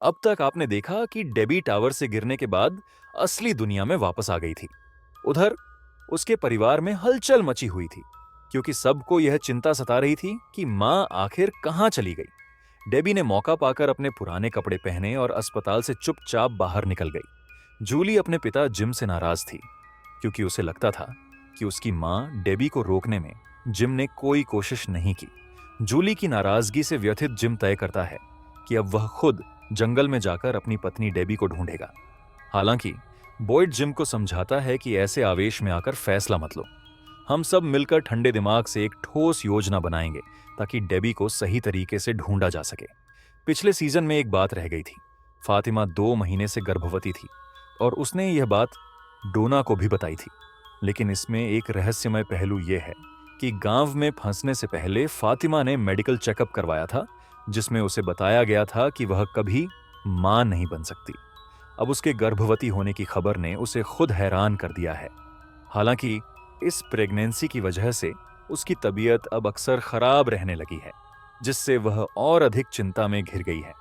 अब तक आपने देखा कि डेबी टावर से गिरने के बाद असली दुनिया में वापस आ गई थी। उधर उसके परिवार में हलचल मची हुई थी, क्योंकि सबको यह चिंता सता रही थी कि मां आखिर कहां चली गई। डेबी ने मौका पाकर अपने पुराने कपड़े पहने और अस्पताल से चुपचाप बाहर निकल गई। जूली अपने पिता जिम से नाराज थी, क्योंकि उसे लगता था कि उसकी मां डेबी को रोकने में जिम ने कोई कोशिश नहीं की। जूली की नाराजगी से व्यथित जिम तय करता है कि अब वह खुद जंगल में जाकर अपनी पत्नी डेबी को ढूंढेगा। हालांकि बॉयड जिम को समझाता है कि ऐसे आवेश में आकर फैसला मत लो। हम सब मिलकर ठंडे दिमाग से एक ठोस योजना बनाएंगे ताकि डेबी को सही तरीके से ढूंढा जा सके। पिछले सीजन में एक बात रह गई थी। फातिमा 2 महीने से गर्भवती थी और उसने यह बात डोना को भी बताई थी। लेकिन इसमें एक रहस्यमय पहलू यह है कि गांव में फंसने से पहले फातिमा ने मेडिकल चेकअप करवाया था, जिसमें उसे बताया गया था कि वह कभी मां नहीं बन सकती। अब उसके गर्भवती होने की खबर ने उसे खुद हैरान कर दिया है। हालांकि इस प्रेगनेंसी की वजह से उसकी तबीयत अब अक्सर खराब रहने लगी है, जिससे वह और अधिक चिंता में घिर गई है।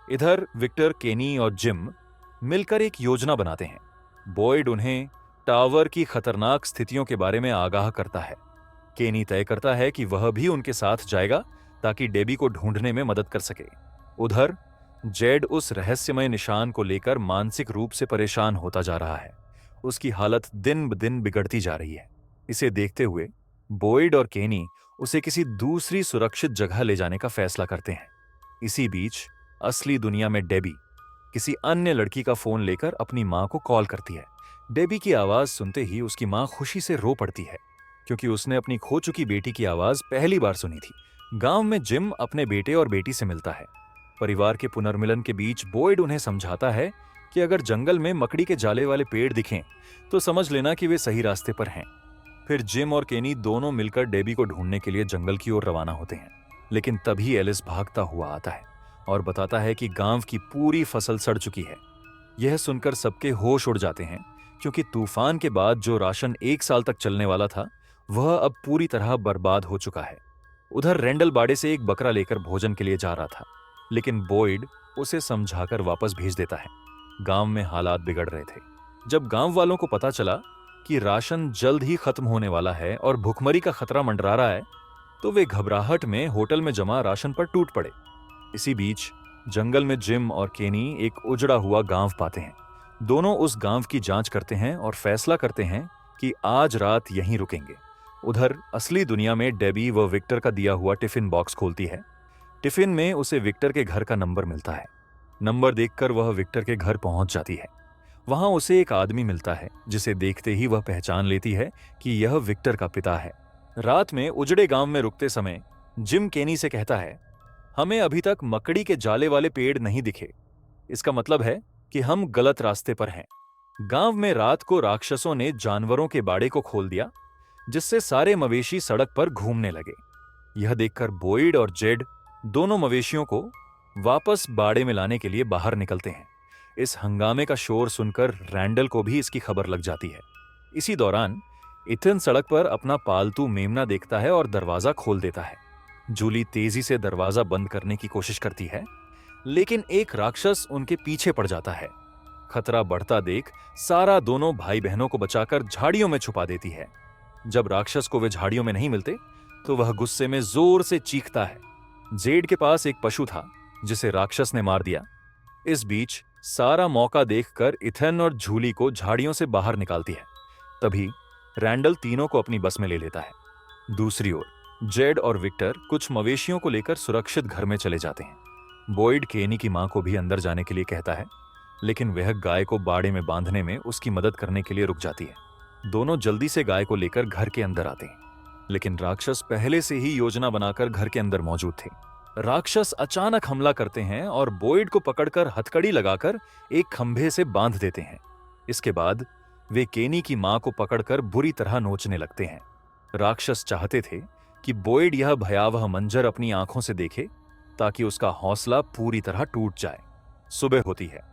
इधर विक्टर, केनी और जिम मिलकर एक योजना बनाते हैं। बॉयड उन्हें टावर की खतरनाक स्थितियों के बारे में आगाह करता है। केनी तय करता है कि वह भी उनके साथ जाएगा ताकि डेबी को ढूंढने में मदद कर सके। उधर जेड उस रहस्यमय निशान को लेकर मानसिक रूप से परेशान होता जा रहा है। उसकी हालत दिन ब दिन बिगड़ती जा रही है। इसे देखते हुए बॉयड और केनी उसे किसी दूसरी सुरक्षित जगह ले जाने का फैसला करते हैं। इसी बीच असली दुनिया में डेबी किसी अन्य लड़की का फोन लेकर अपनी मां को कॉल करती है। डेबी की आवाज सुनते ही उसकी मां खुशी से रो पड़ती है, क्योंकि उसने अपनी खो चुकी बेटी की आवाज पहली बार सुनी थी। गांव में जिम अपने बेटे और बेटी से मिलता है। परिवार के पुनर्मिलन के बीच बॉयड उन्हें समझाता है कि अगर जंगल में मकड़ी के जाले वाले पेड़ दिखें तो समझ लेना कि वे सही रास्ते पर हैं। फिर जिम और केनी दोनों मिलकर डेबी को ढूंढने के लिए जंगल की ओर रवाना होते हैं। लेकिन तभी एलिस भागता हुआ आता है और बताता है कि गांव की पूरी फसल सड़ चुकी है। यह सुनकर सबके होश उड़ जाते हैं, क्योंकि तूफान के बाद जो राशन 1 साल तक चलने वाला था वह अब पूरी तरह बर्बाद हो चुका है। उधर रेंडल बाड़े से एक बकरा लेकर भोजन के लिए जा रहा था, लेकिन बॉयड उसे समझाकर वापस भेज देता है। गांव में हालात बिगड़ रहे थे। जब गांव वालों को पता चला कि राशन जल्द ही खत्म होने वाला है और भुखमरी का खतरा मंडरा रहा है, तो वे घबराहट में होटल में जमा राशन पर टूट पड़े। इसी बीच जंगल में जिम और केनी एक उजड़ा हुआ गांव पाते हैं। दोनों उस गांव की जांच करते हैं और फैसला करते हैं कि आज रात यहीं रुकेंगे। उधर असली दुनिया में डेबी व विक्टर का दिया हुआ टिफिन बॉक्स खोलती है। टिफिन में उसे विक्टर के घर का नंबर मिलता है। नंबर देखकर वह विक्टर के घर पहुंच जाती है। वहां उसे एक आदमी मिलता है, जिसे देखते ही वह पहचान लेती है कि यह विक्टर का पिता है। रात में उजड़े गांव में रुकते समय जिम केनी से कहता है, हमें अभी तक मकड़ी के जाले वाले पेड़ नहीं दिखे। इसका मतलब है कि हम गलत रास्ते पर हैं। गांव में रात को राक्षसों ने जानवरों के बाड़े को खोल दिया, जिससे सारे मवेशी सड़क पर घूमने लगे। यह देखकर बॉयड और जेड दोनों मवेशियों को वापस बाड़े में लाने के लिए बाहर निकलते हैं। इस हंगामे का शोर सुनकर रैंडल को भी इसकी खबर लग जाती है। इसी दौरान इथन सड़क पर अपना पालतू मेमना देखता है और दरवाजा खोल देता है। जूली तेजी से दरवाजा बंद करने की कोशिश करती है, लेकिन एक राक्षस उनके पीछे पड़ जाता है। खतरा बढ़ता देख सारा दोनों भाई बहनों को बचाकर झाड़ियों में छुपा देती है। जब राक्षस को वे झाड़ियों में नहीं मिलते तो वह गुस्से में जोर से चीखता है। जेड के पास एक पशु था जिसे राक्षस ने मार दिया। इस बीच सारा मौका देखकर इथन और जूली को झाड़ियों से बाहर निकालती है। तभी रैंडल तीनों को अपनी बस में ले लेता है। दूसरी ओर जेड और विक्टर कुछ मवेशियों को लेकर सुरक्षित घर में चले जाते हैं। बॉयड केनी की मां को भी अंदर जाने के लिए कहता है, लेकिन वह गाय को बाड़े में बांधने में उसकी मदद करने के लिए रुक जाती है। दोनों जल्दी से गाय को लेकर घर के अंदर आते हैं, लेकिन राक्षस पहले से ही योजना बनाकर घर के अंदर मौजूद थे। राक्षस अचानक हमला करते हैं और बॉयड को पकड़कर हथकड़ी लगाकर एक खंभे से बांध देते हैं। इसके बाद वे केनी की मां को पकड़कर बुरी तरह नोचने लगते हैं। राक्षस चाहते थे कि बॉयड यह भयावह मंजर अपनी आंखों से देखे, ताकि उसका हौसला पूरी तरह टूट जाए। सुबह होती है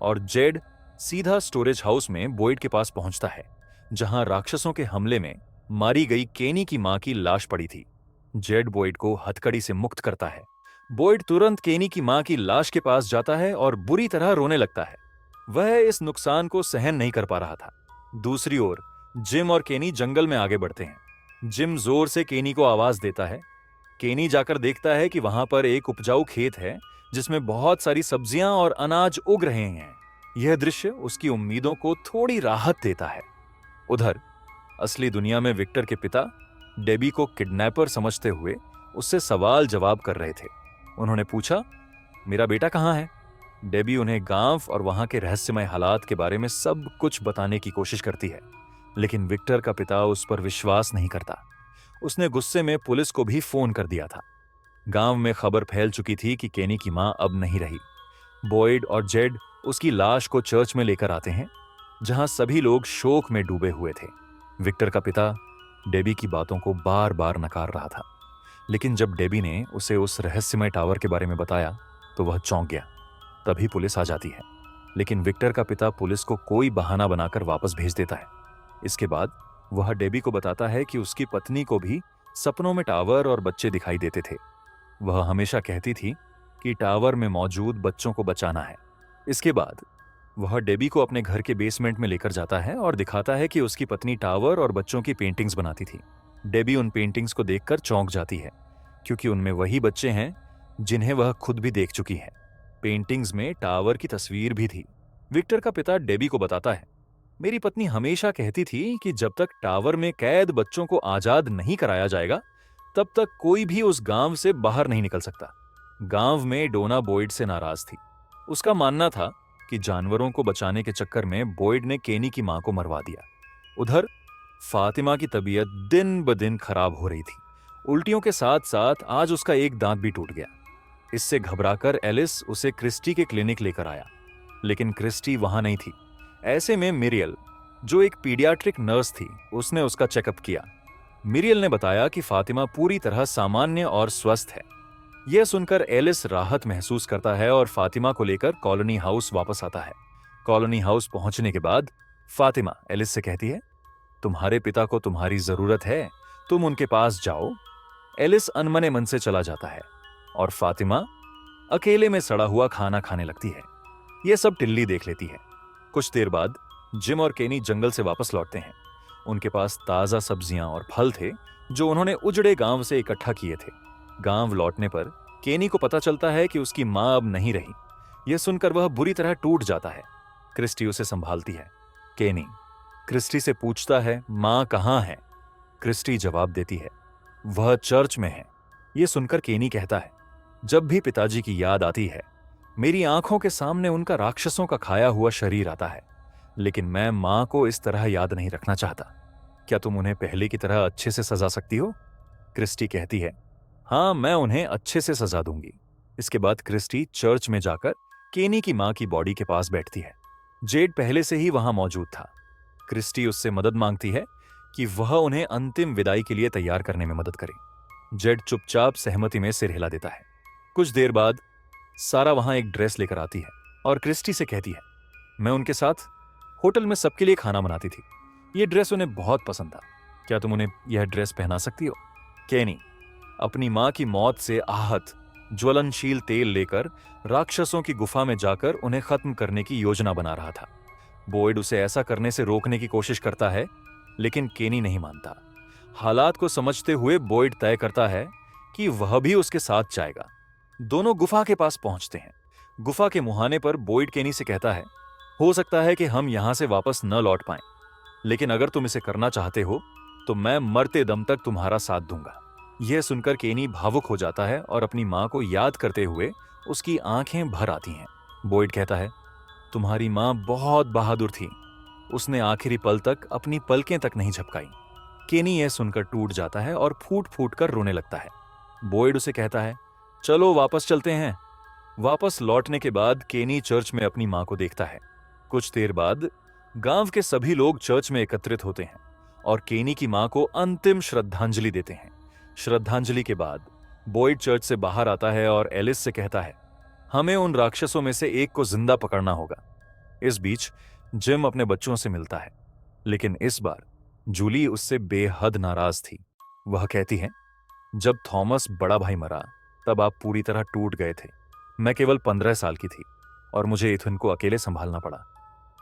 और जेड सीधा स्टोरेज हाउस में बॉयड के पास पहुंचता है, जहां राक्षसों के हमले में मारी गई केनी की मां की लाश पड़ी थी। जेड बॉयड को हथकड़ी से मुक्त करता है, बॉयड तुरंत केनी की मां की लाश के पास जाता है और बुरी तरह रोने लगता है। वह इस नुकसान को सहन नहीं कर पा रहा था। दूसरी ओर जिम और केनी जंगल में आगे बढ़ते हैं। जिम जोर से केनी को आवाज देता है। केनी जाकर देखता है कि वहां पर एक उपजाऊ खेत है जिसमें बहुत सारी सब्जियां और अनाज उग रहे हैं। यह दृश्य उसकी उम्मीदों को थोड़ी राहत देता है। उधर असली दुनिया में विक्टर के पिता डेबी को किडनैपर समझते हुए उससे सवाल जवाब कर रहे थे। उन्होंने पूछा, मेरा बेटा कहाँ है? डेबी उन्हें गांव और वहां के रहस्यमय हालात के बारे में सब कुछ बताने की कोशिश करती है, लेकिन विक्टर का पिता उस पर विश्वास नहीं करता। उसने गुस्से में पुलिस को भी फोन कर दिया था। गांव में खबर फैल चुकी थी कि केनी की मां अब नहीं रही। बॉयड और जेड उसकी लाश को चर्च में लेकर आते हैं, जहां सभी लोग शोक में डूबे हुए थे। विक्टर का पिता डेबी की बातों को बार बार नकार रहा था, लेकिन जब डेबी ने उसे उस रहस्यमय टावर के बारे में बताया तो वह चौंक गया। तभी पुलिस आ जाती है, लेकिन विक्टर का पिता पुलिस को कोई बहाना बनाकर वापस भेज देता है। इसके बाद वह डेबी को बताता है कि उसकी पत्नी को भी सपनों में टावर और बच्चे दिखाई देते थे। वह हमेशा कहती थी कि टावर में मौजूद बच्चों को बचाना है। इसके बाद वह डेबी को अपने घर के बेसमेंट में लेकर जाता है और दिखाता है कि उसकी पत्नी टावर और बच्चों की पेंटिंग्स बनाती थी। डेबी उन पेंटिंग्स को देखकर चौंक जाती है, क्योंकि उनमें वही बच्चे हैं जिन्हें वह खुद भी देख चुकी है। पेंटिंग्स में टावर की तस्वीर भी थी। विक्टर का पिता डेबी को बताता है, मेरी पत्नी हमेशा कहती थी कि जब तक टावर में कैद बच्चों को आजाद नहीं कराया जाएगा, तब तक कोई भी उस गांव से बाहर नहीं निकल सकता। गांव में डोना बॉयड से नाराज थी। उसका मानना था कि जानवरों को बचाने के चक्कर में बॉयड ने केनी की मां को मरवा दिया। उधर फातिमा की तबीयत दिन ब दिन खराब हो रही थी। उल्टियों के साथ साथ आज उसका एक दांत भी टूट गया। इससे घबराकर एलिस उसे क्रिस्टी के क्लिनिक लेकर आया, लेकिन क्रिस्टी वहां नहीं थी। ऐसे में मिरियल, जो एक पीडियाट्रिक नर्स थी, उसने उसका चेकअप किया। मिरियल ने बताया कि फातिमा पूरी तरह सामान्य और स्वस्थ है। यह सुनकर एलिस राहत महसूस करता है और फातिमा को लेकर कॉलोनी हाउस वापस आता है। कॉलोनी हाउस पहुंचने के बाद फातिमा एलिस से कहती है, तुम्हारे पिता को तुम्हारी जरूरत है, तुम उनके पास जाओ। एलिस अनमने मन से चला जाता है और फातिमा अकेले में सड़ा हुआ खाना खाने लगती है। यह सब टिल्ली देख लेती है। कुछ देर बाद जिम और केनी जंगल से वापस लौटते हैं। उनके पास ताजा सब्जियां और फल थे जो उन्होंने उजड़े गांव से इकट्ठा किए थे। गांव लौटने पर केनी को पता चलता है कि उसकी मां अब नहीं रही। यह सुनकर वह बुरी तरह टूट जाता है। क्रिस्टी उसे संभालती है। केनी क्रिस्टी से पूछता है, मां कहां है? क्रिस्टी जवाब देती है, वह चर्च में है। यह सुनकर केनी कहता है, जब भी पिताजी की याद आती है, मेरी आंखों के सामने उनका राक्षसों का खाया हुआ शरीर आता है, लेकिन मैं मां को इस तरह याद नहीं रखना चाहता। क्या तुम उन्हें पहले की तरह अच्छे से सजा सकती हो? क्रिस्टी कहती है, हाँ, मैं उन्हें अच्छे से सजा दूंगी। इसके बाद क्रिस्टी चर्च में जाकर केनी की मां की बॉडी के पास बैठती है। जेड पहले से ही वहां मौजूद था। क्रिस्टी उससे मदद मांगती है कि वह उन्हें अंतिम विदाई के लिए तैयार करने में मदद करे। जेड चुपचाप सहमति में सिर हिला देता है। कुछ देर बाद सारा वहां एक ड्रेस लेकर आती है और क्रिस्टी से कहती है, मैं उनके साथ होटल में सबके लिए खाना बनाती थी। यह ड्रेस उन्हें बहुत पसंद था। क्या तुम उन्हें यह ड्रेस पहना सकती हो? केनी अपनी मां की मौत से आहत ज्वलनशील तेल लेकर राक्षसों की गुफा में जाकर उन्हें खत्म करने की योजना बना रहा था। बॉयड उसे ऐसा करने से रोकने की कोशिश करता है, लेकिन केनी नहीं मानता। हालात को समझते हुए बॉयड तय करता है कि वह भी उसके साथ जाएगा। दोनों गुफा के पास पहुंचते हैं। गुफा के मुहाने पर बॉयड केनी से कहता है, हो सकता है कि हम यहां से वापस न लौट पाएं, लेकिन अगर तुम इसे करना चाहते हो तो मैं मरते दम तक तुम्हारा साथ दूंगा। यह सुनकर केनी भावुक हो जाता है और अपनी मां को याद करते हुए उसकी आंखें भर आती हैं। बॉयड कहता है, तुम्हारी मां बहुत बहादुर थी। उसने आखिरी पल तक अपनी पलकें तक नहीं झपकाई। केनी यह सुनकर टूट जाता है और फूट फूट कर रोने लगता है। बॉयड उसे कहता है, चलो वापस चलते हैं। वापस लौटने के बाद केनी चर्च में अपनी मां को देखता है। कुछ देर बाद गांव के सभी लोग चर्च में एकत्रित होते हैं और केनी की मां को अंतिम श्रद्धांजलि देते हैं। श्रद्धांजलि के बाद बॉयड चर्च से बाहर आता है और एलिस से कहता है, हमें उन राक्षसों में से एक को जिंदा पकड़ना होगा। इस बीच जिम अपने बच्चों से मिलता है, लेकिन इस बार जूली उससे बेहद नाराज थी। वह कहती है, जब थॉमस बड़ा भाई मरा तब आप पूरी तरह टूट गए थे। मैं केवल 15 साल की थी और मुझे इथन को अकेले संभालना पड़ा।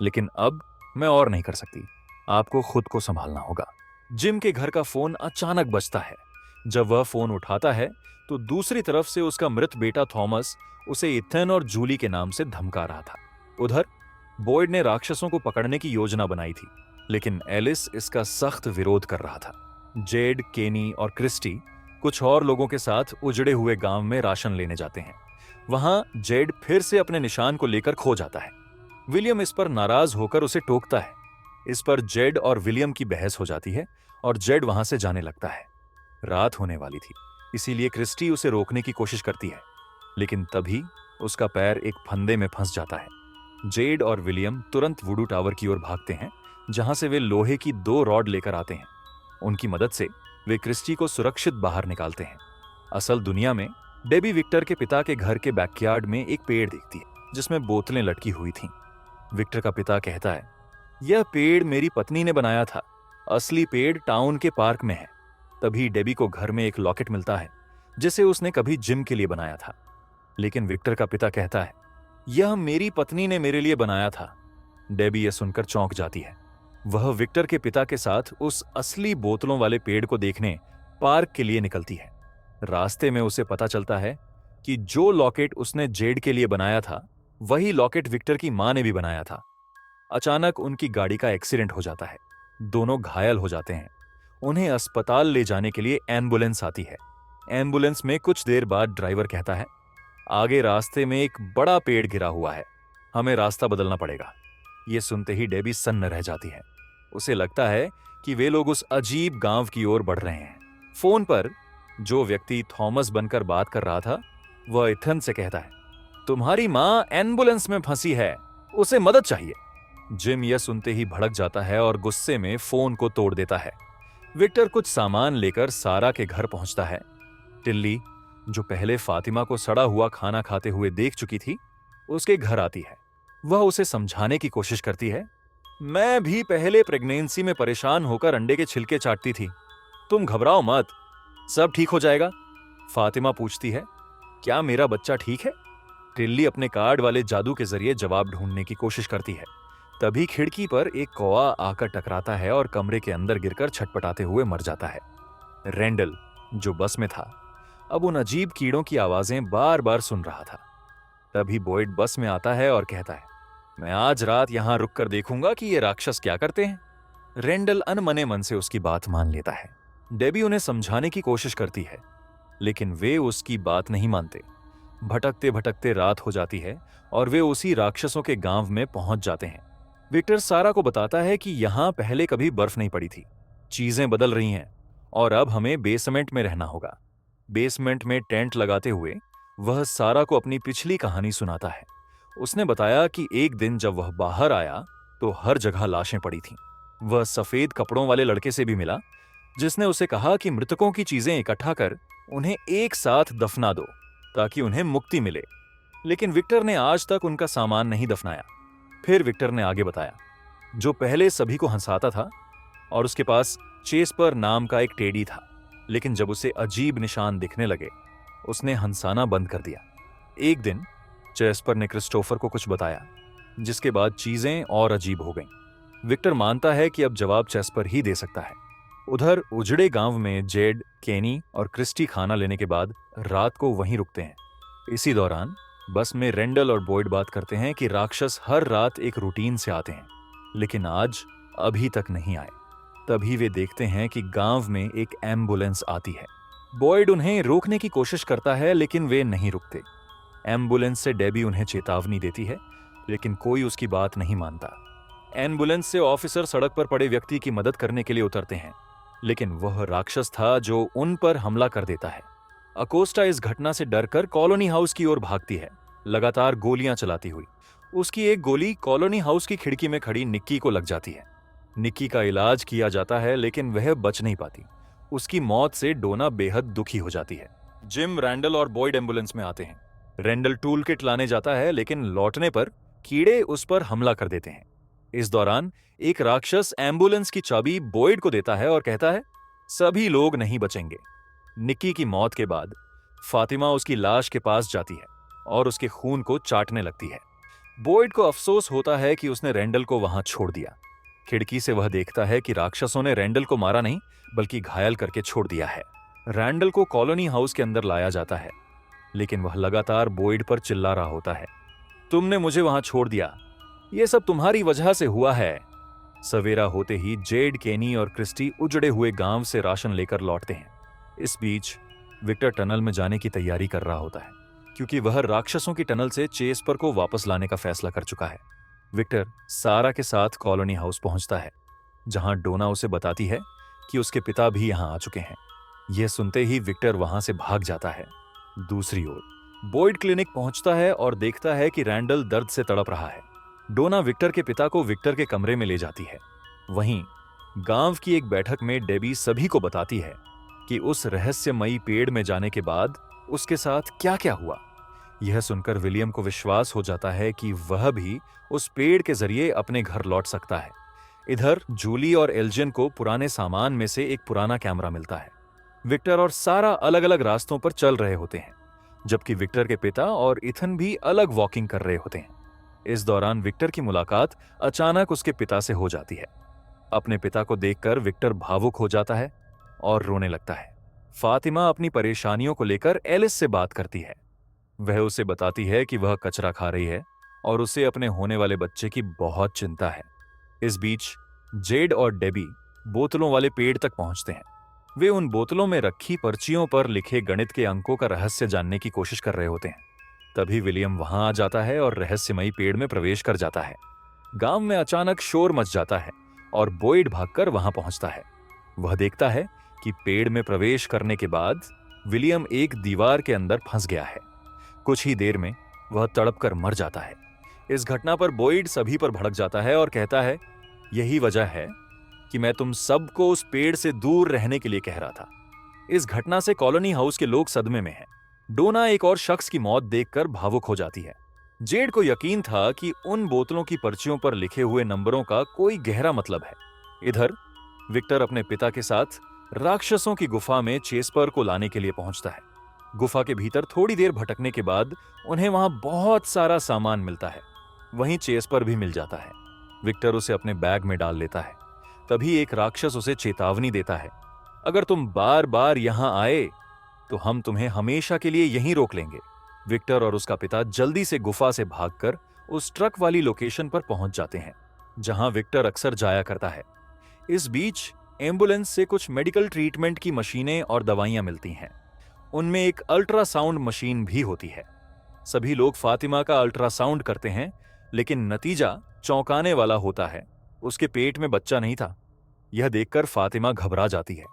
लेकिन अब मैं और नहीं कर सकती। आपको खुद को संभालना होगा। जिम के घर का फोन अचानक बजता है। जब वह फोन उठाता है तो दूसरी तरफ से उसका मृत बेटा थॉमस उसे इथन और जूली के नाम से धमका रहा था। उधर बॉयड ने राक्षसों को पकड़ने की योजना बनाई थी, लेकिन एलिस इसका सख्त विरोध कर रहा था। जेड, केनी और क्रिस्टी कुछ और लोगों के साथ उजड़े हुए गांव में राशन लेने जाते हैं। वहां जेड फिर से अपने निशान को लेकर खो जाता है। विलियम इस पर नाराज होकर उसे टोकता है। इस पर जेड और विलियम की बहस हो जाती है और जेड वहां से जाने लगता है। रात होने वाली थी, इसीलिए क्रिस्टी उसे रोकने की कोशिश करती है, लेकिन तभी उसका पैर एक फंदे में फंस जाता है। जेड और विलियम तुरंत वुडू टावर की ओर भागते हैं, जहां से वे लोहे की 2 रॉड लेकर आते हैं। उनकी मदद से वे क्रिस्टी को सुरक्षित बाहर निकालते हैं। असल दुनिया में डेबी विक्टर के पिता के घर के बैकयार्ड में एक पेड़ दिखती है, जिसमें बोतलें लटकी हुई थीं। विक्टर का पिता कहता है, यह पेड़ मेरी पत्नी ने बनाया था। असली पेड़ टाउन के पार्क में है। तभी डेबी को घर में एक लॉकेट मिलता है, जिसे उसने कभी जिम के लिए बनाया था। लेकिन विक्टर का पिता कहता है, यह मेरी पत्नी ने मेरे लिए बनाया था। डेबी यह सुनकर चौंक जाती है। वह विक्टर के पिता के साथ उस असली बोतलों वाले पेड़ को देखने पार्क के लिए निकलती है। रास्ते में उसे पता चलता है कि जो लॉकेट उसने जेड के लिए बनाया था, वही लॉकेट विक्टर की मां ने भी बनाया था। अचानक उनकी गाड़ी का एक्सीडेंट हो जाता है। दोनों घायल हो जाते हैं। उन्हें अस्पताल ले जाने के लिए एम्बुलेंस आती है। एम्बुलेंस में कुछ देर बाद ड्राइवर कहता है, आगे रास्ते में एक बड़ा पेड़ गिरा हुआ है, हमें रास्ता बदलना पड़ेगा। यह सुनते ही डेबी सन्न रह जाती है। उसे लगता है कि वे लोग उस अजीब गांव की ओर बढ़ रहे हैं। फोन पर जो व्यक्ति थॉमस बनकर बात कर रहा था, वह इथन से कहता है, तुम्हारी मां एम्बुलेंस में फंसी है, उसे मदद चाहिए। जिम यह सुनते ही भड़क जाता है और गुस्से में फोन को तोड़ देता है। विक्टर कुछ सामान लेकर सारा के घर पहुंचता है। टिल्ली, जो पहले फातिमा को सड़ा हुआ खाना खाते हुए देख चुकी थी, उसके घर आती है। वह उसे समझाने की कोशिश करती है, मैं भी पहले प्रेगनेंसी में परेशान होकर अंडे के छिलके चाटती थी। तुम घबराओ मत, सब ठीक हो जाएगा। फातिमा पूछती है, क्या मेरा बच्चा ठीक है? टिल्ली अपने कार्ड वाले जादू के जरिए जवाब ढूंढने की कोशिश करती है। तभी खिड़की पर एक कौवा आकर टकराता है और कमरे के अंदर गिरकर छटपटाते हुए मर जाता है। रेंडल, जो बस में था, अब उन अजीब कीड़ों की आवाजें बार बार सुन रहा था। तभी बॉयड बस में आता है और कहता है, मैं आज रात यहां रुककर देखूंगा कि ये राक्षस क्या करते हैं। रेंडल अनमने मन से उसकी बात मान लेता है। डेबी उन्हें समझाने की कोशिश करती है, लेकिन वे उसकी बात नहीं मानते। भटकते भटकते रात हो जाती है और वे उसी राक्षसों के गांव में पहुंच जाते हैं। विक्टर सारा को बताता है कि यहां पहले कभी बर्फ नहीं पड़ी थी, चीजें बदल रही हैं और अब हमें बेसमेंट में रहना होगा। बेसमेंट में टेंट लगाते हुए वह सारा को अपनी पिछली कहानी सुनाता है। उसने बताया कि एक दिन जब वह बाहर आया तो हर जगह लाशें पड़ी थीं। वह सफेद कपड़ों वाले लड़के से भी मिला, जिसने उसे कहा कि मृतकों की चीजें इकट्ठा कर उन्हें एक साथ दफना दो ताकि उन्हें मुक्ति मिले। लेकिन विक्टर ने आज तक उनका सामान नहीं दफनाया। फिर विक्टर ने आगे बताया, जो पहले सभी को हंसाता था और उसके पास चेस्पर नाम का एक टेडी था, लेकिन जब उसे अजीब निशान दिखने लगे, उसने हंसाना बंद कर दिया। एक दिन चेस्पर ने क्रिस्टोफर को कुछ बताया, जिसके बाद चीजें और अजीब हो गईं। विक्टर मानता है कि अब जवाब चेस्पर ही दे सकता है। उधर उजड़े गांव में जेड, केनी और क्रिस्टी खाना लेने के बाद रात को वहीं रुकते हैं। इसी दौरान बस में रेंडल और बॉयड बात करते हैं कि राक्षस हर रात एक रूटीन से आते हैं, लेकिन आज अभी तक नहीं आए। तभी वे देखते हैं कि गांव में एक एम्बुलेंस आती है। बॉयड उन्हें रोकने की कोशिश करता है, लेकिन वे नहीं रुकते। एम्बुलेंस से डेबी उन्हें चेतावनी देती है, लेकिन कोई उसकी बात नहीं मानता। एम्बुलेंस से ऑफिसर सड़क पर पड़े व्यक्ति की मदद करने के लिए उतरते हैं, लेकिन वह राक्षस था जो उन पर हमला कर देता है। अकोस्टा इस घटना से डरकर कॉलोनी हाउस की ओर भागती है, लगातार गोलियां चलाती हुई। उसकी एक गोली कॉलोनी हाउस की खिड़की में खड़ी निक्की को लग जाती है। निक्की का इलाज किया जाता है, लेकिन वह बच नहीं पाती। उसकी मौत से डोना बेहद दुखी हो जाती है। जिम, रैंडल और बॉयड एम्बुलेंस में आते हैं। रैंडल टूल किट लाने जाता है, लेकिन लौटने पर कीड़े उस पर हमला कर देते हैं। इस दौरान एक राक्षस एम्बुलेंस की चाबी बॉयड को देता है और कहता है, सभी लोग नहीं बचेंगे। निक्की की मौत के बाद फातिमा उसकी लाश के पास जाती है और उसके खून को चाटने लगती है। बॉयड को अफसोस होता है कि उसने रैंडल को वहां छोड़ दिया। खिड़की से वह देखता है कि राक्षसों ने रैंडल को मारा नहीं बल्कि घायल करके छोड़ दिया है। रैंडल को कॉलोनी हाउस के अंदर लाया जाता है, लेकिन वह लगातार बॉयड पर चिल्ला रहा होता है, तुमने मुझे वहां छोड़ दिया, यह सब तुम्हारी वजह से हुआ है। सवेरा होते ही जेड, केनी और क्रिस्टी उजड़े हुए गांव से राशन लेकर लौटते हैं। इस बीच विक्टर टनल में जाने की तैयारी कर रहा होता है, क्योंकि वह राक्षसों की टनल से चेस्पर को वापस लाने का फैसला कर चुका है। विक्टर सारा के साथ कॉलोनी हाउस पहुंचता है, जहां डोना उसे बताती है कि उसके पिता भी यहां आ चुके हैं। यह सुनते ही विक्टर वहां से भाग जाता है। दूसरी ओर बॉयड क्लिनिक पहुंचता है और देखता है कि रैंडल दर्द से तड़प रहा है। डोना विक्टर के पिता को विक्टर के कमरे में ले जाती है। वहीं गांव की एक बैठक में डेबी सभी को बताती है कि उस रहस्यमयी पेड़ में जाने के बाद उसके साथ क्या क्या हुआ। यह सुनकर विलियम को विश्वास हो जाता है कि वह भी उस पेड़ के जरिए अपने घर लौट सकता है। इधर जूली और एल्जिन को पुराने सामान में से एक पुराना कैमरा मिलता है। विक्टर और सारा अलग अलग रास्तों पर चल रहे होते हैं, जबकि विक्टर के पिता और इथन भी अलग वॉकिंग कर रहे होते हैं। इस दौरान विक्टर की मुलाकात अचानक उसके पिता से हो जाती है। अपने पिता को देखकर विक्टर भावुक हो जाता है और रोने लगता है। फातिमा अपनी परेशानियों को लेकर एलिस से बात करती है। वह उसे बताती है कि वह कचरा खा रही है और उसे अपने होने वाले बच्चे की बहुत चिंता है। इस बीच जेड और डेबी बोतलों वाले पेड़ तक पहुंचते हैं। वे उन बोतलों में रखी पर्चियों पर लिखे गणित के अंकों का रहस्य जानने की कोशिश कर रहे होते हैं। तभी विलियम वहां आ जाता है और रहस्यमयी पेड़ में प्रवेश कर जाता है। गांव में अचानक शोर मच जाता है और बॉयड भागकर वहां पहुंचता है। वह देखता है कि पेड़ में प्रवेश करने के बाद विलियम एक दीवार के अंदर फंस गया है। कुछ ही देर में वह तड़प कर मर जाता है। इस घटना पर बॉयड सभी पर भड़क जाता है और कहता है, यही वजह है कि मैं तुम सबको उस पेड़ से दूर रहने के लिए कह रहा था। इस घटना से कॉलोनी हाउस के लोग सदमे में हैं। डोना एक और शख्स की मौत देखकर भावुक हो जाती है। जेड को यकीन था कि उन बोतलों की पर्चियों पर लिखे हुए नंबरों का कोई गहरा मतलब है। इधर विक्टर अपने पिता के साथ राक्षसों की गुफा में चेस्पर को लाने के लिए पहुंचता है। गुफा के भीतर थोड़ी देर भटकने के बाद उन्हें वहां बहुत सारा सामान मिलता है। वहीं चेस्पर भी मिल जाता है। विक्टर उसे अपने बैग में डाल लेता है। तभी एक राक्षस उसे चेतावनी देता है, अगर तुम बार बार यहां आए तो हम तुम्हें हमेशा के लिए यहीं रोक लेंगे। विक्टर और उसका पिता जल्दी से गुफा से भागकर उस ट्रक वाली लोकेशन पर पहुंच जाते हैं, जहां विक्टर अक्सर जाया करता है। इस बीच एम्बुलेंस से कुछ मेडिकल ट्रीटमेंट की मशीनें और दवाइयां मिलती हैं। उनमें एक अल्ट्रासाउंड मशीन भी होती है। सभी लोग फातिमा का अल्ट्रासाउंड करते हैं, लेकिन नतीजा चौंकाने वाला होता है। उसके पेट में बच्चा नहीं था। यह देखकर फातिमा घबरा जाती है।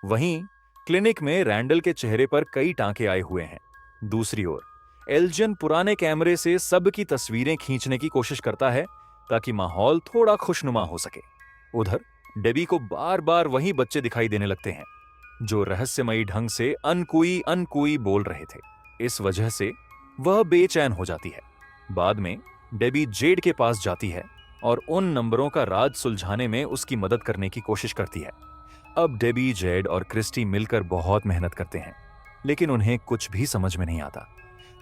वहीं क्लिनिक में रैंडल के चेहरे पर कई टांके आए हुए हैं। दूसरी ओर एल्जिन पुराने कैमरे से सबकी तस्वीरें खींचने की कोशिश करता है ताकि माहौल थोड़ा खुशनुमा हो सके। उधर डेबी को बार बार वही बच्चे दिखाई देने लगते हैं जो रहस्यमयी ढंग से अनकुई अनकुई बोल रहे थे। इस वजह से वह बेचैन हो जाती है। बाद में डेबी जेड के पास जाती है और उन नंबरों का राज सुलझाने में उसकी मदद करने की कोशिश करती है। अब डेबी, जेड और क्रिस्टी मिलकर बहुत मेहनत करते हैं, लेकिन उन्हें कुछ भी समझ में नहीं आता।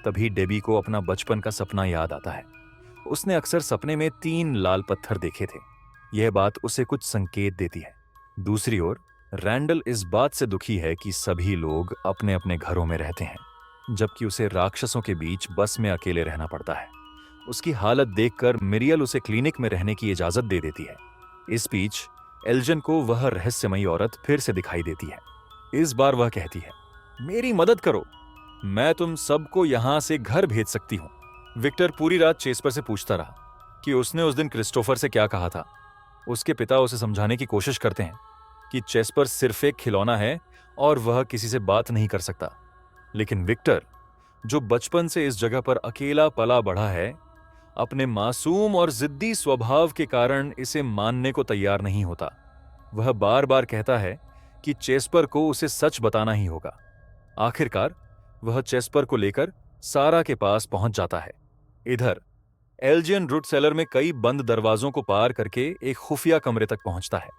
तभी डेबी को अपना बचपन का सपना याद आता है। उसने अक्सर सपने में 3 लाल पत्थर देखे थे। यह बात उसे कुछ संकेत देती है। दूसरी ओर रैंडल इस बात से दुखी है कि सभी लोग अपने अपने घरों में रहते हैं, जबकि उसे राक्षसों के बीच बस में अकेले रहना पड़ता है। उसकी हालत देखकर मिरियल उसे क्लिनिक में रहने की इजाजत दे देती है। इस बीच एल्जिन को वह रहस्यमयी औरत फिर से दिखाई देती है। इस बार वह कहती है, मेरी मदद करो, मैं तुम सबको यहां से घर भेज सकती हूं। विक्टर पूरी रात चेस्पर से पूछता रहा कि उसने उस दिन क्रिस्टोफर से क्या कहा था। उसके पिता उसे समझाने की कोशिश करते हैं कि चेस्पर सिर्फ एक खिलौना है और वह किसी से बात नहीं कर सकता। लेकिन विक्टर, जो बचपन से इस जगह पर अकेला पला बढ़ा है, अपने मासूम और जिद्दी स्वभाव के कारण इसे मानने को तैयार नहीं होता। वह बार बार कहता है कि चेस्पर को उसे सच बताना ही होगा। आखिरकार वह चेस्पर को लेकर सारा के पास पहुंच जाता है। इधर एल्जियन रूट सेलर में कई बंद दरवाजों को पार करके एक खुफिया कमरे तक पहुंचता है।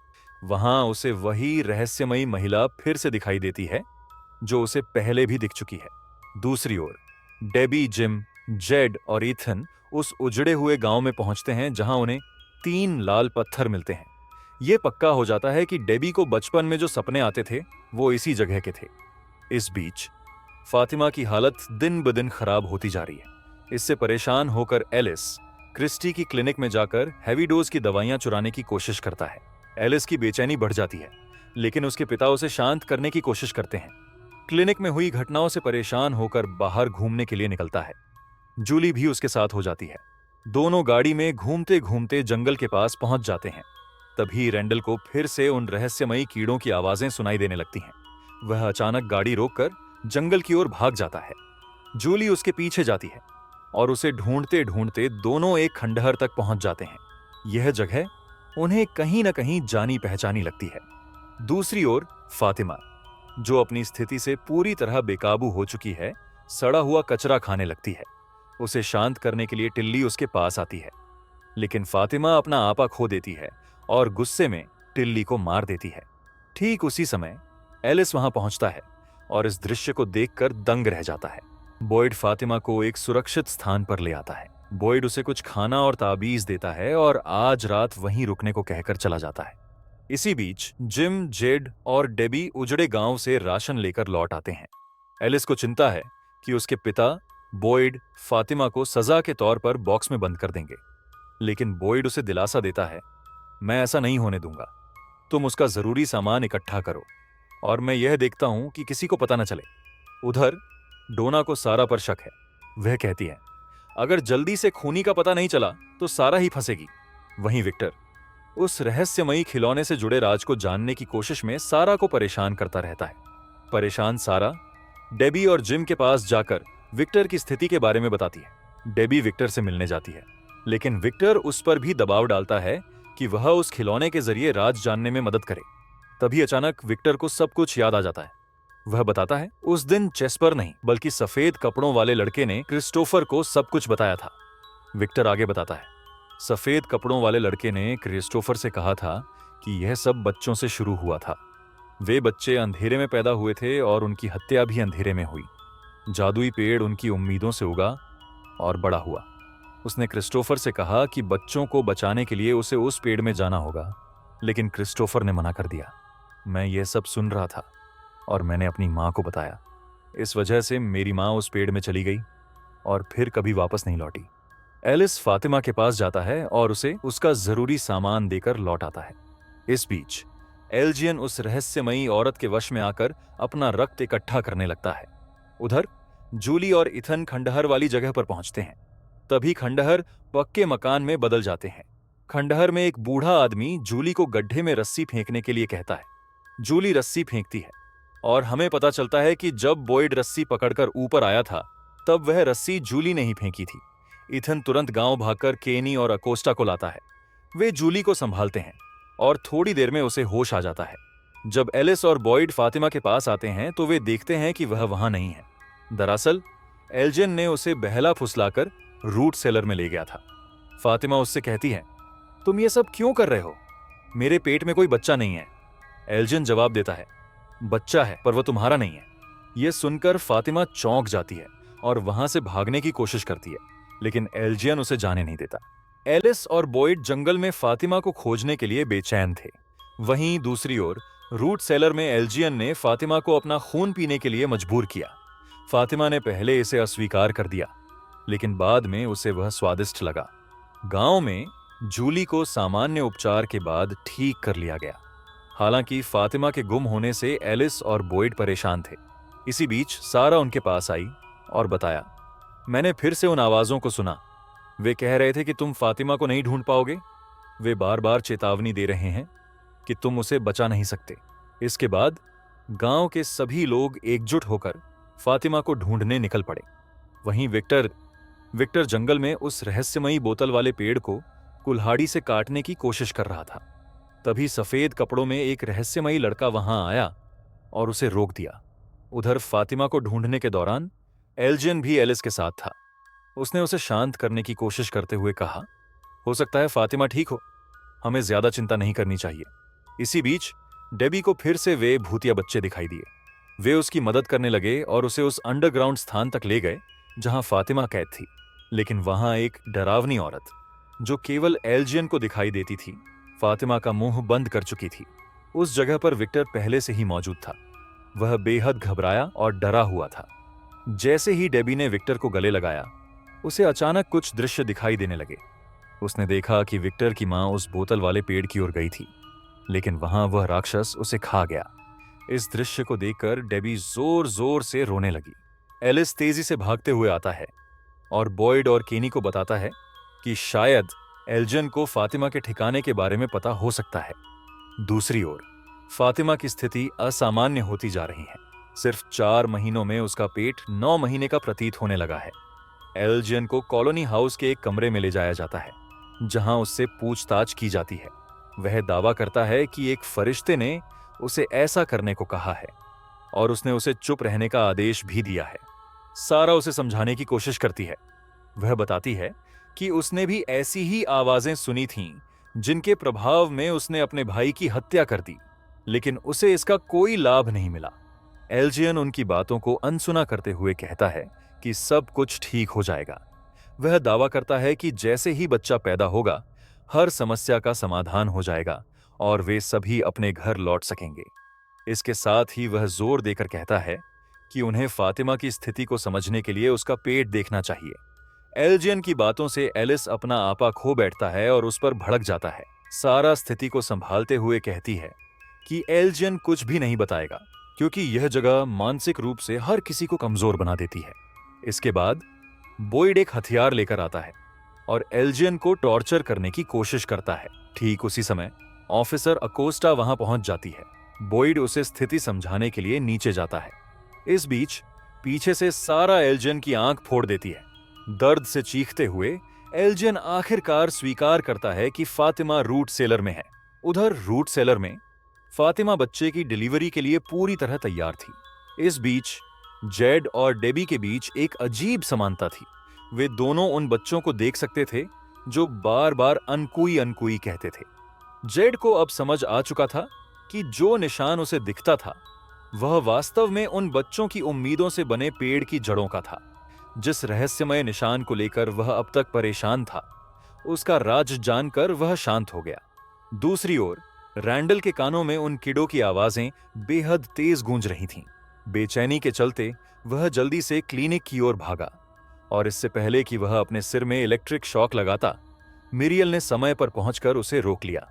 वहां उसे वही रहस्यमयी महिला फिर से दिखाई देती है जो उसे पहले भी दिख चुकी है। दूसरी ओर डेबी, जिम, जेड और ईथन उस उजड़े हुए गांव में पहुंचते हैं जहां उन्हें 3 लाल पत्थर मिलते हैं। ये पक्का हो जाता है कि डेबी को बचपन में जो सपने आते थे वो इसी जगह के थे। इस बीच फातिमा की हालत दिन ब दिन खराब होती जा रही है। इससे परेशान होकर एलिस क्रिस्टी की क्लिनिक में जाकर हैवी डोज की दवाइयां चुराने की कोशिश करता है। एलिस की बेचैनी बढ़ जाती है, लेकिन उसके पिता उसे शांत करने की कोशिश करते हैं। क्लिनिक में हुई घटनाओं से परेशान होकर बाहर घूमने के लिए निकलता है। जूली भी उसके साथ हो जाती है। दोनों गाड़ी में घूमते घूमते जंगल के पास पहुंच जाते हैं। तभी रैंडल को फिर से उन रहस्यमयी कीड़ों की आवाजें सुनाई देने लगती हैं। वह अचानक गाड़ी रोककर जंगल की ओर भाग जाता है। जूली उसके पीछे जाती है और उसे ढूंढते ढूंढते दोनों एक खंडहर तक पहुंच जाते हैं। यह जगह उन्हें कहीं न कहीं जानी पहचानी लगती है। दूसरी ओर फातिमा, जो अपनी स्थिति से पूरी तरह बेकाबू हो चुकी है, सड़ा हुआ कचरा खाने लगती है। उसे शांत करने के लिए टिल्ली उसके पास आती है, लेकिन फातिमा अपना आपा खो देती है और गुस्से में टिल्ली को मार देती है। ठीक उसी समय एलिस वहां पहुंचता है और इस दृश्य को देखकर दंग रह जाता है। बॉयड फातिमा को एक सुरक्षित स्थान पर ले आता है। बॉयड उसे कुछ खाना और ताबीज देता है और आज रात वहीं रुकने को कहकर चला जाता है। इसी बीच जिम, जेड और डेबी उजड़े गांव से राशन लेकर लौट आते हैं। एलिस को चिंता है कि उसके पिता बॉयड फातिमा को सजा के तौर पर बॉक्स में बंद कर देंगे, लेकिन बॉयड उसे दिलासा देता है, मैं ऐसा नहीं होने दूंगा। तुम उसका जरूरी सामान इकट्ठा करो और मैं यह देखता हूं कि किसी को पता न चले। उधर डोना को सारा पर शक है। वह कहती है, अगर जल्दी से खूनी का पता नहीं चला तो सारा ही फंसेगी। वहीं विक्टर उस रहस्यमयी खिलौने से जुड़े राज को जानने की कोशिश में सारा को परेशान करता रहता है। परेशान सारा डेबी और जिम के पास जाकर विक्टर की स्थिति के बारे में बताती है। डेबी विक्टर से मिलने जाती है, लेकिन विक्टर उस पर भी दबाव डालता है कि वह उस खिलौने के जरिए राज जानने में मदद करे। तभी अचानक विक्टर को सब कुछ याद आ जाता है। वह बताता है, उस दिन चेस्पर नहीं बल्कि सफेद कपड़ों वाले लड़के ने क्रिस्टोफर को सब कुछ बताया था। विक्टर आगे बताता है, सफेद कपड़ों वाले लड़के ने क्रिस्टोफर से कहा था कि यह सब बच्चों से शुरू हुआ था। वे बच्चे अंधेरे में पैदा हुए थे और उनकी हत्या भी अंधेरे में हुई। जादुई पेड़ उनकी उम्मीदों से उगा और बड़ा हुआ। उसने क्रिस्टोफर से कहा कि बच्चों को बचाने के लिए उसे उस पेड़ में जाना होगा, लेकिन क्रिस्टोफर ने मना कर दिया। मैं ये सब सुन रहा था और मैंने अपनी माँ को बताया। इस वजह से मेरी माँ उस पेड़ में चली गई और फिर कभी वापस नहीं लौटी। एलिस फातिमा के पास जाता है और उसे उसका जरूरी सामान देकर लौट आता है। इस बीच एल्जियन उस रहस्यमयी औरत के वश में आकर अपना रक्त इकट्ठा करने लगता है। उधर जूली और इथन खंडहर वाली जगह पर पहुंचते हैं। तभी खंडहर पक्के मकान में बदल जाते हैं। खंडहर में एक बूढ़ा आदमी जूली को गड्ढे में रस्सी फेंकने के लिए कहता है। जूली रस्सी फेंकती है और हमें पता चलता है कि जब बॉयड रस्सी पकड़कर ऊपर आया था तब वह रस्सी जूली ने ही फेंकी थी। इथन तुरंत गांव भागकर केनी और अकोस्टा को लाता है। वे जूली को संभालते हैं और थोड़ी देर में उसे होश आ जाता है। जब एलिस और बॉयड फातिमा के पास आते हैं तो वे देखते हैं कि वह वहां नहीं है। दरअसल एल्जियन ने उसे बहला फुसलाकर रूट सेलर में ले गया था। फातिमा उससे कहती है, तुम ये सब क्यों कर रहे हो? मेरे पेट में कोई बच्चा नहीं है। एल्जियन जवाब देता है, बच्चा है पर वह तुम्हारा नहीं है। यह सुनकर फातिमा चौंक जाती है और वहां से भागने की कोशिश करती है, लेकिन एल्जियन उसे जाने नहीं देता। एलिस और बॉयड जंगल में फातिमा को खोजने के लिए बेचैन थे। वहीं दूसरी ओर रूट सेलर में एल्जियन ने फातिमा को अपना खून पीने के लिए मजबूर किया। फातिमा ने पहले इसे अस्वीकार कर दिया, लेकिन बाद में उसे वह स्वादिष्ट लगा। गांव में जूली को सामान्य उपचार के बाद ठीक कर लिया गया। हालांकि फातिमा के गुम होने से एलिस और बॉयड परेशान थे। इसी बीच सारा उनके पास आई और बताया, मैंने फिर से उन आवाजों को सुना। वे कह रहे थे कि तुम फातिमा को नहीं ढूंढ पाओगे। वे बार बार चेतावनी दे रहे हैं कि तुम उसे बचा नहीं सकते। इसके बाद गांव के सभी लोग एकजुट होकर फातिमा को ढूंढने निकल पड़े। वहीं विक्टर जंगल में उस रहस्यमयी बोतल वाले पेड़ को कुल्हाड़ी से काटने की कोशिश कर रहा था। तभी सफेद कपड़ों में एक रहस्यमयी लड़का वहां आया और उसे रोक दिया। उधर फातिमा को ढूंढने के दौरान एल्जियन भी एलिस के साथ था। उसने उसे शांत करने की कोशिश करते हुए कहा, हो सकता है फातिमा ठीक हो, हमें ज्यादा चिंता नहीं करनी चाहिए। इसी बीच डेबी को फिर से वे भूतिया बच्चे दिखाई दिए। वे उसकी मदद करने लगे और उसे उस अंडरग्राउंड स्थान तक ले गए जहां फातिमा कैद थी। लेकिन वहां एक डरावनी औरत, जो केवल एल्जियन को दिखाई देती थी, फातिमा का मुंह बंद कर चुकी थी। उस जगह पर विक्टर पहले से ही मौजूद था। वह बेहद घबराया और डरा हुआ था। जैसे ही डेबी ने विक्टर को गले लगाया, उसे अचानक कुछ दृश्य दिखाई देने लगे। उसने देखा कि विक्टर की मां उस बोतल वाले पेड़ की ओर गई थी, लेकिन वहां वह राक्षस उसे खा गया। इस दृश्य को देखकर डेबी जोर जोर से रोने लगी। एलिस तेजी से भागते हुए आता है और बॉयड और केनी को बताता है कि शायद एल्जन को फातिमा के ठिकाने के बारे में पता हो सकता है। दूसरी ओर फातिमा की स्थिति असामान्य होती जा रही है। सिर्फ 4 महीनों में उसका पेट 9 महीने का प्रतीत होने लगा है। एल्जियन को कॉलोनी हाउस के एक कमरे में ले जाया जाता है, जहां उससे पूछताछ की जाती है। वह दावा करता है कि एक फरिश्ते ने उसे ऐसा करने को कहा है और उसने उसे चुप रहने का आदेश भी दिया है। सारा उसे समझाने की कोशिश करती है। वह बताती है कि उसने भी ऐसी ही आवाजें सुनी थीं, जिनके प्रभाव में उसने अपने भाई की हत्या कर दी, लेकिन उसे इसका कोई लाभ नहीं मिला। एल्जियन उनकी बातों को अनसुना करते हुए कहता है कि सब कुछ ठीक हो जाएगा। वह दावा करता है कि जैसे ही बच्चा पैदा होगा, हर समस्या का समाधान हो जाएगा और वे सभी अपने घर लौट सकेंगे। इसके साथ ही वह जोर देकर कहता है कि उन्हें फातिमा की स्थिति को समझने के लिए उसका पेट देखना चाहिए। एल्जियन की बातों से एलिस अपना आपा खो बैठता है और उस पर भड़क जाता है। सारा स्थिति को संभालते हुए कहती है कि एल्जियन कुछ भी नहीं बताएगा, क्योंकि यह जगह मानसिक रूप से हर किसी को कमजोर बना देती है। इसके बाद बॉयड एक हथियार लेकर आता है और एल्जियन को टॉर्चर करने की कोशिश करता है। ठीक उसी समय ऑफिसर अकोस्टा वहां पहुंच जाती है। बॉयड उसे स्थिति समझाने के लिए नीचे जाता है। इस बीच पीछे से सारा एल्जियन की आंख फोड़ देती है। दर्द से चीखते हुए एल्जियन आखिरकार स्वीकार करता है कि फातिमा रूट सेलर में है। उधर रूट सेलर में फातिमा बच्चे की डिलीवरी के लिए पूरी तरह तैयार थी। इस बीच जेड और डेबी के बीच एक अजीब समानता थी। वे दोनों उन बच्चों को देख सकते थे जो बार बार अनकुई अनकुई कहते थे। जेड को अब समझ आ चुका था कि जो निशान उसे दिखता था, वह वास्तव में उन बच्चों की उम्मीदों से बने पेड़ की जड़ों का था। जिस रहस्यमय निशान को लेकर वह अब तक परेशान था, उसका राज जानकर वह शांत हो गया। दूसरी ओर रैंडल के कानों में उन कीड़ों की आवाजें बेहद तेज गूंज रही थीं। बेचैनी के चलते वह जल्दी से क्लिनिक की ओर भागा और इससे पहले कि वह अपने सिर में इलेक्ट्रिक शॉक लगाता, मिरियल ने समय पर पहुंचकर उसे रोक लिया।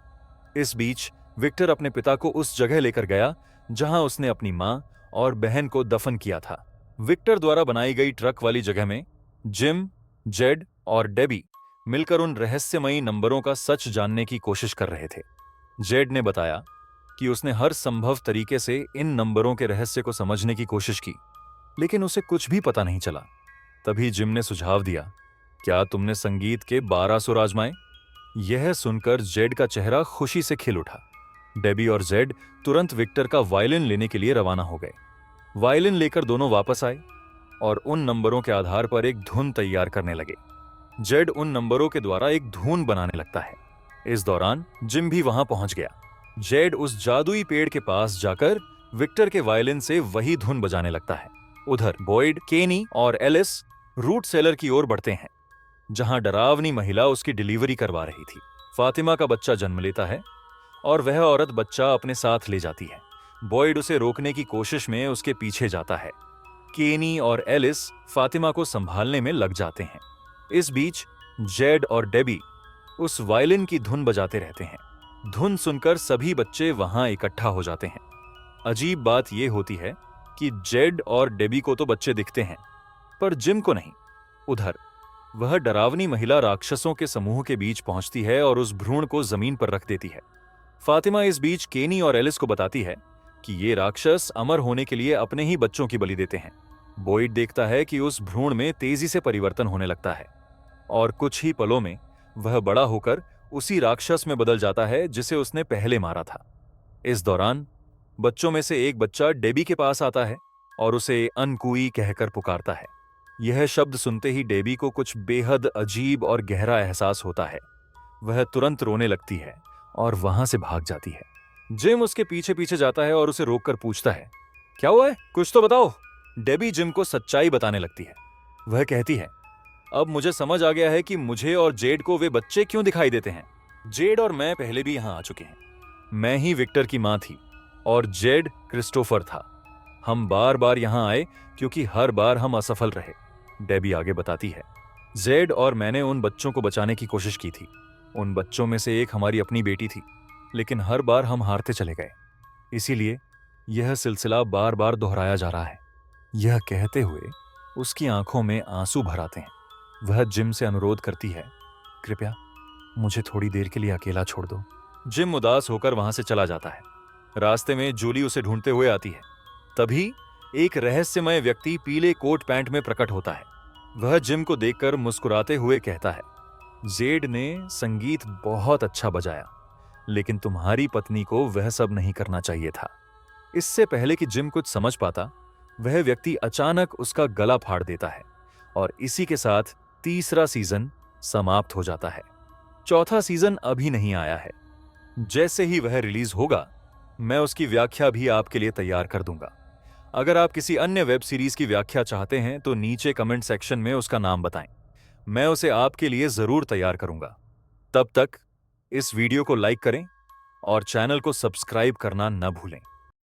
इस बीच विक्टर अपने पिता को उस जगह लेकर गया जहां उसने अपनी मां और बहन को दफन किया था। विक्टर द्वारा बनाई गई ट्रक वाली जगह में जिम, जेड और डेबी मिलकर उन रहस्यमयी नंबरों का सच जानने की कोशिश कर रहे थे। जेड ने बताया कि उसने हर संभव तरीके से इन नंबरों के रहस्य को समझने की कोशिश की, लेकिन उसे कुछ भी पता नहीं चला। तभी जिम ने सुझाव दिया, क्या तुमने संगीत के 12 सुर आजमाए? यह सुनकर जेड का चेहरा खुशी से खिल उठा। डेबी और जेड तुरंत विक्टर का वायलिन लेने के लिए रवाना हो गए। वायलिन लेकर दोनों वापस आए और उन नंबरों के आधार पर एक धुन तैयार करने लगे। जेड उन नंबरों के द्वारा एक धुन बनाने लगता है। इस दौरान जिम भी वहां पहुंच गया। जेड उस जादुई पेड़ के पास जाकर विक्टर के वायलिन से वही धुन बजाने लगता है। उधर बॉयड, केनी और एलिस रूट सेलर की ओर बढ़ते हैं, जहां डरावनी महिला उसकी डिलीवरी करवा रही थी। फातिमा का बच्चा जन्म लेता है और वह औरत बच्चा अपने साथ ले जाती है। बॉयड उसे रोकने की कोशिश में उसके पीछे जाता है। केनी और एलिस फातिमा को संभालने में लग जाते हैं। इस बीच जेड और डेबी उस वायलिन की धुन बजाते रहते हैं। धुन सुनकर सभी बच्चे वहां इकट्ठा हो जाते हैं। अजीब बात यह होती है कि जेड और डेबी को तो बच्चे दिखते हैं, पर जिम को नहीं। उधर वह डरावनी महिला राक्षसों के समूह के बीच पहुंचती है और उस भ्रूण को जमीन पर रख देती है। फातिमा इस बीच केनी और एलिस को बताती है कि ये राक्षस अमर होने के लिए अपने ही बच्चों की बलि देते हैं। बॉयड देखता है कि उस भ्रूण में तेजी से परिवर्तन होने लगता है और कुछ ही पलों में वह बड़ा होकर उसी राक्षस में बदल जाता है जिसे उसने पहले मारा था। इस दौरान बच्चों में से एक बच्चा डेबी के पास आता है और उसे अनकुई कहकर पुकारता है। यह शब्द सुनते ही डेबी को कुछ बेहद अजीब और गहरा एहसास होता है। वह तुरंत रोने लगती है और वहां से भाग जाती है। जिम उसके पीछे पीछे जाता है और उसे रोककर पूछता है क्या हुआ है, कुछ तो बताओ। डेबी जिम को सच्चाई बताने लगती है। वह कहती है, अब मुझे समझ आ गया है कि मुझे और जेड को वे बच्चे क्यों दिखाई देते हैं। जेड और मैं पहले भी यहां आ चुके हैं। मैं ही विक्टर की मां थी और जेड क्रिस्टोफर था। हम बार बार यहां आए क्योंकि हर बार हम असफल रहे। डेबी आगे बताती है, जेड और मैंने उन बच्चों को बचाने की कोशिश की थी। उन बच्चों में से एक हमारी अपनी बेटी थी, लेकिन हर बार हम हारते चले गए। इसीलिए यह सिलसिला बार बार दोहराया जा रहा है। यह कहते हुए उसकी आंखों में आंसू भर आते हैं। वह जिम से अनुरोध करती है, कृपया मुझे थोड़ी देर के लिए अकेला छोड़ दो। जिम उदास होकर वहां से चला जाता है। रास्ते में जूली उसे ढूंढते हुए आती है। तभी एक रहस्यमय व्यक्ति पीले कोट पैंट में प्रकट होता है। वह जिम को देखकर मुस्कुराते हुए कहता है, जेड ने संगीत बहुत अच्छा बजाया, लेकिन तुम्हारी पत्नी को वह सब नहीं करना चाहिए था। इससे पहले कि जिम कुछ समझ पाता, वह व्यक्ति अचानक उसका गला फाड़ देता है और इसी के साथ तीसरा सीजन समाप्त हो जाता है। चौथा सीजन अभी नहीं आया है। जैसे ही वह रिलीज होगा, मैं उसकी व्याख्या भी आपके लिए तैयार कर दूंगा। अगर आप किसी अन्य वेब सीरीज की व्याख्या चाहते हैं तो नीचे कमेंट सेक्शन में उसका नाम बताएं। मैं उसे आपके लिए जरूर तैयार करूंगा। तब तक इस वीडियो को लाइक करें और चैनल को सब्सक्राइब करना न भूलें।